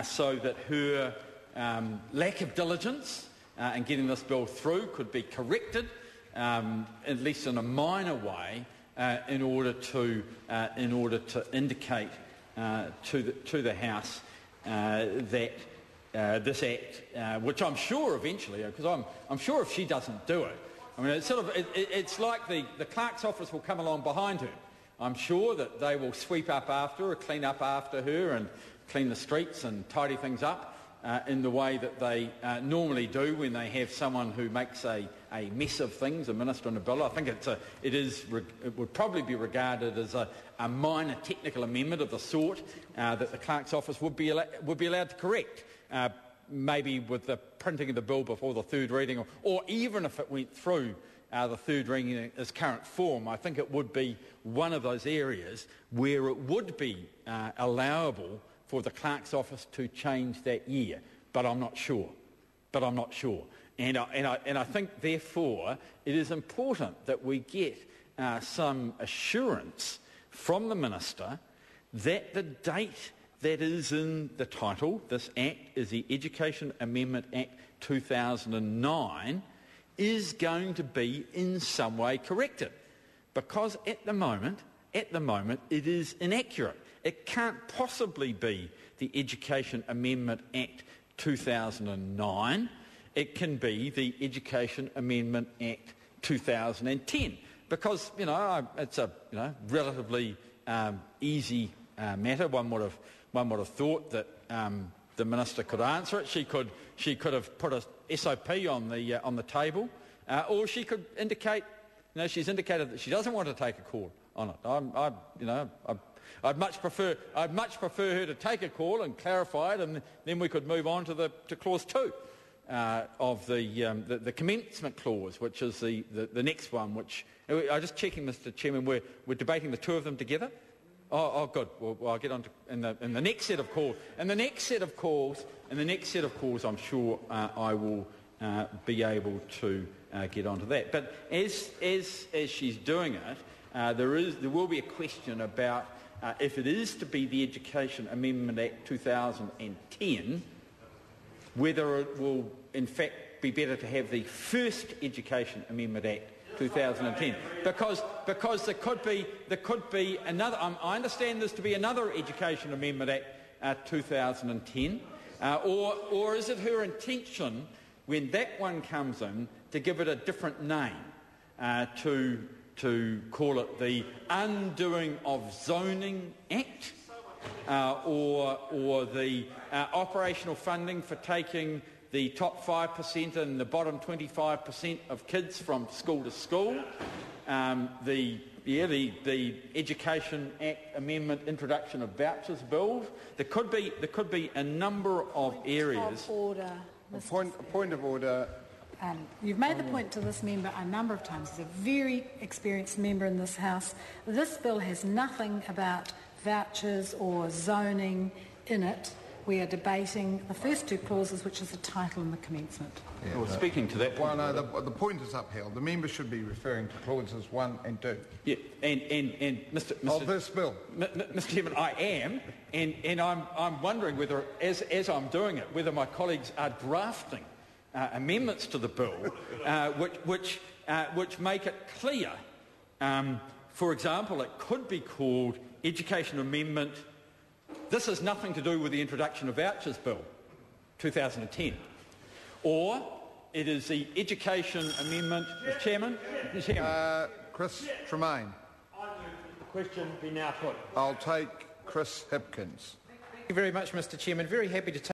so that her lack of diligence in getting this bill through could be corrected, at least in a minor way, in order to indicate to the House that this Act, which I'm sure eventually, because I'm sure if she doesn't do it, I mean, it's like the clerk's office will come along behind her. I'm sure that they will sweep up after her, clean up after her, and clean the streets and tidy things up in the way that they normally do when they have someone who makes a mess of things, a minister in a bill. I think it would probably be regarded as a minor technical amendment of the sort that the clerk's office would be allowed to correct. Maybe with the printing of the bill before the third reading, or even if it went through the third reading in its current form, I think it would be one of those areas where it would be allowable for the clerk's office to change that year. But I'm not sure. And I think, therefore, it is important that we get some assurance from the Minister that the date that is in the title, this Act is the Education Amendment Act 2009, is going to be in some way corrected. Because at the moment it is inaccurate. It can't possibly be the Education Amendment Act 2009. It can be the Education Amendment Act 2010. Because, it's a relatively easy matter. One would have thought that the Minister could answer it. She could have put a SOP on the table, or she could indicate. She's indicated that she doesn't want to take a call on it. I'd much prefer her to take a call and clarify it, and then we could move on to clause 2 of the commencement clause, which is the next one. Which I'm just checking, Mr. Chairman. We're debating the two of them together. Oh, good. Well, I'll get on to in the next set of calls. In the next set of calls, I'm sure I will be able to get onto that. But as she's doing it, there will be a question about if it is to be the Education Amendment Act 2010, whether it will in fact be better to have the first Education Amendment Act 2010, because there could be another. I understand this to be another Education Amendment Act 2010, or is it her intention when that one comes in to give it a different name, to call it the Undoing of Zoning Act, or the operational funding for taking the top 5% and the bottom 25% of kids from school to school, the Education Act Amendment Introduction of Vouchers Bill. There could be a number of areas. A point of order. You've made the point to this member a number of times. He's a very experienced member in this House. This bill has nothing about vouchers or zoning in it. We are debating the first two clauses, which is the title and the commencement. Yeah, well, speaking to that point... Well, no, the point is upheld. The member should be referring to clauses 1 and 2. Yeah, and Mr. Of this bill. Mr. Chairman, I am, and I'm wondering whether, as I'm doing it, whether my colleagues are drafting amendments to the bill which make it clear. For example, it could be called Education Amendment. This has nothing to do with the Introduction of Vouchers Bill 2010. Or it is the Education Amendment... Mr. Chairman? Chris Tremaine. I move the question be now put. I'll take Chris Hipkins. Thank you very much, Mr. Chairman. Very happy to take